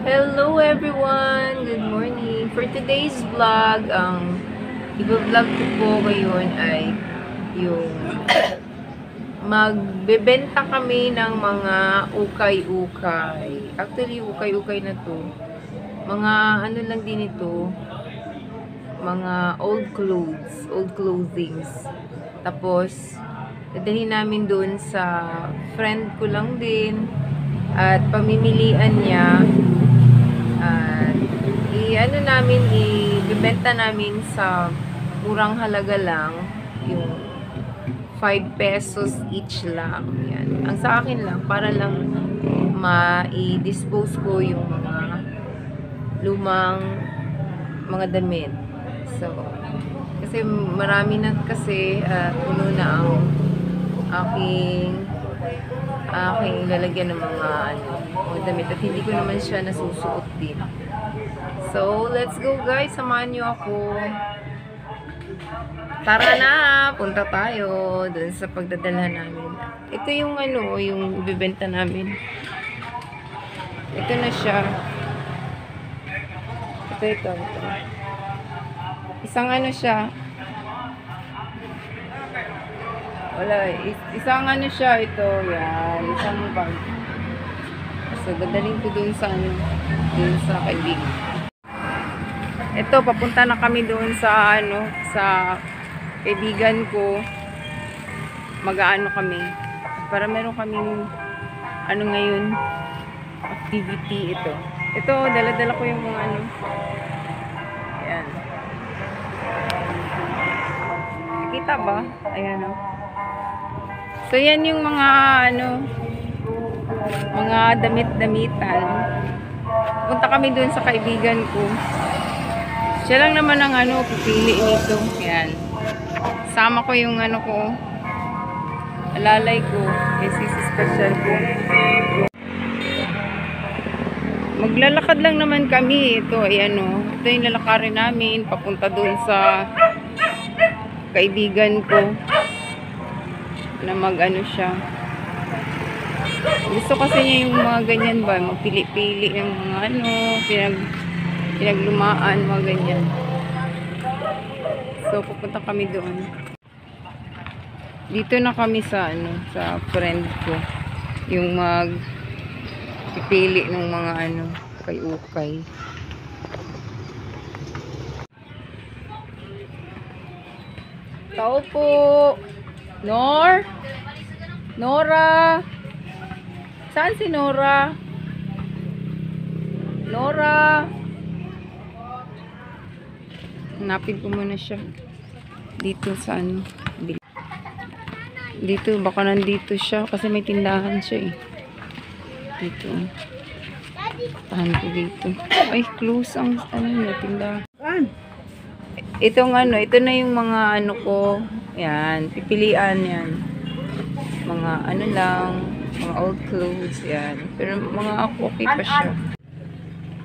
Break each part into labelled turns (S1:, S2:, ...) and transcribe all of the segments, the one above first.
S1: Hello everyone! Good morning! For today's vlog, ang i-vlog ko po ngayon ay yung magbebenta kami ng mga ukay-ukay. Actually, ukay-ukay na to. Mga ano lang din ito, mga old clothes, old clothings. Tapos, dadalhin namin doon sa friend ko lang din at pamimilian niya. At i-ano namin, ibebenta namin sa murang halaga lang, yung 5 pesos each lang. Yan. Ang sa akin lang, para lang ma-dispose ko yung mga lumang mga damit. So, kasi marami na kasi, puno na ang aking lalagyan ng mga damit at hindi ko naman siya nasusuot din. So, let's go guys, samahan niyo ako. Tara na, punta tayo dun sa pagdadalhan namin. Ito yung yung ibebenta namin. Ito na siya. Ito. Isang siya. Wala, isang siya, ito, yan, isang bag. So, dadaling ko dun sa kaibigan. Ito, papunta na kami doon sa sa kaibigan ko. Mag-aano kami. Para meron kaming ngayon, activity ito. Ito, dala-dala ko yung mga Ayan. Nakita ba? Ayan o. So, yan yung mga mga damit-damitan. Punta kami dun sa kaibigan ko. Siya lang naman ang pipili nito. Yan. Sama ko yung ko. Alalay ko. Kasi special ko. Maglalakad lang naman kami. Ito, ayan o. Ito yung lalakarin namin. Papunta dun sa kaibigan ko. Na siya. Gusto kasi niya yung mga ganyan ba, magpili-pili yung mga pinaglumaan, mga ganyan. So, pupunta kami doon. Dito na kami sa sa friend ko. Yung magpipili ng mga ukay-ukay. Tao po! Nora! Saan si Nora? Nora! Hanapin ko muna siya. Dito sa Dito, baka nandito siya. Kasi may tindahan siya eh. Dito. Tahan ko dito. Ay, close ang tindahan. Ito na yung mga ko. Yan, pipilian yan. Mga lang, mga old clothes yan. Pero mga okay pa siya.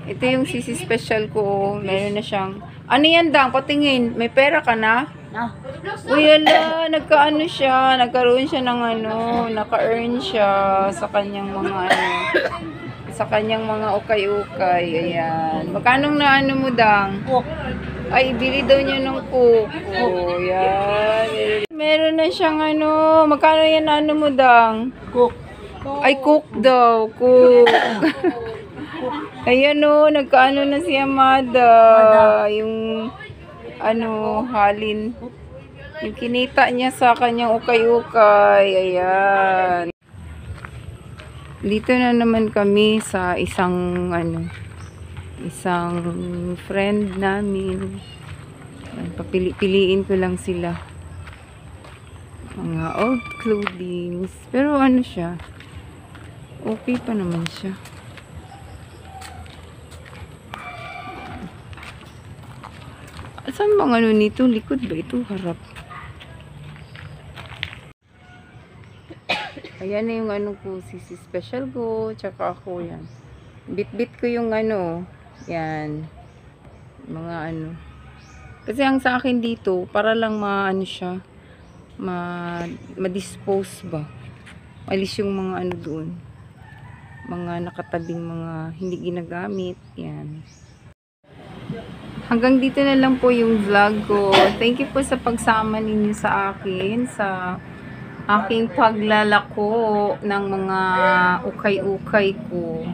S1: Ito yung sisi special ko. Meron na siyang, yan dang, patingin. May pera ka na? No. Uy, nagkaano siya, nagkaroon siya ng naka-earn siya sa kanyang mga sa kanyang mga ukay-ukay. Ayan. Magkano na mo dang? Ay, bili daw niya ng cook. Oh, yan. Meron na siyang magkano yan mo dang?
S2: Cook.
S1: Ay, cook daw. Cook. Ayan nagkaano na si Amada. Yung halin. Yung kinita niya sa kanyang ukay-ukay. Ayan. Dito na naman kami sa isang isang friend namin. Papili-piliin ko lang sila. Mga old clothing. Pero siya. Okay pa naman siya. Saan bang nito? Likod ba ito? Harap. Ayan na yung ko. Sisi special ko. Tsaka ako yan. Bit-bit ko yung yan. Mga Kasi ang sa akin dito, para lang siya. Ma-dispose ba. Alis yung mga doon. mga nakatabing mga hindi ginagamit. Yan. Hanggang dito na lang po yung vlog ko. Thank you po sa pagsama ninyo sa akin, sa aking paglalako ng mga ukay-ukay ko.